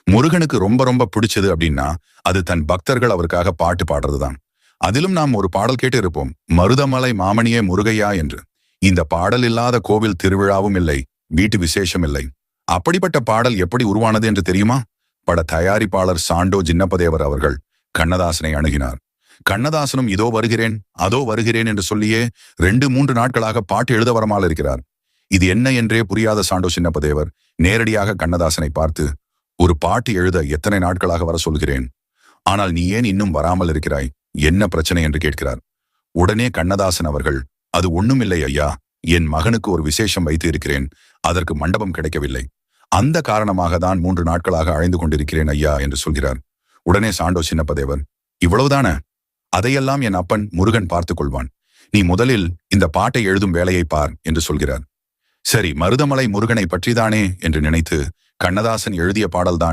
முருகனுக்கு ரொம்ப ரொம்ப பிடிச்சது அப்படின்னா அது தன் பக்தர்கள் அவருக்காக பாட்டு பாடுறதுதான். அதிலும் நாம் ஒரு பாடல் கேட்டு இருப்போம், மருதமலை மாமணியே முருகையா என்று. இந்த பாடல் இல்லாத கோவில் திருவிழாவும் இல்லை, வீட்டு விசேஷம் இல்லை. அப்படிப்பட்ட பாடல் எப்படி உருவானது என்று தெரியுமா? பட தயாரிப்பாளர் சாண்டோ ஜின்னப்பதேவர் அவர்கள் கண்ணதாசனை அணுகினார். கண்ணதாசனும் இதோ வருகிறேன் அதோ வருகிறேன் என்று சொல்லியே 2-3 நாட்களாக பாட்டு எழுத வரமால் இருக்கிறார். இது என்ன என்றே புரியாத சாண்டோ சின்னப்பதேவர் நேரடியாக கண்ணதாசனை பார்த்து, ஒரு பாட்டு எழுத எத்தனை நாட்களாக வர சொல்கிறேன், ஆனால் நீ ஏன் இன்னும் வராமல் இருக்கிறாய், என்ன பிரச்சனை என்று கேட்கிறார். உடனே கண்ணதாசன் அவர்கள், அது ஒண்ணுமில்லை ஐயா, என் மகனுக்கு ஒரு விசேஷம் வைத்து இருக்கிறேன், அதற்கு மண்டபம் கிடைக்கவில்லை, அந்த காரணமாக தான் 3 நாட்களாக அழைந்து கொண்டிருக்கிறேன் ஐயா என்று சொல்கிறார். உடனே சாண்டோ சின்னப்பதேவர், இவ்வளவுதான, அதையெல்லாம் என் அப்பன் முருகன் பார்த்துக் கொள்வான், நீ முதலில் இந்த பாட்டை எழுதும் வேலையை பார் என்று சொல்கிறார். சரி, மருதமலை முருகனை பற்றிதானே என்று நினைத்து கண்ணதாசன் எழுதிய பாடல்தான்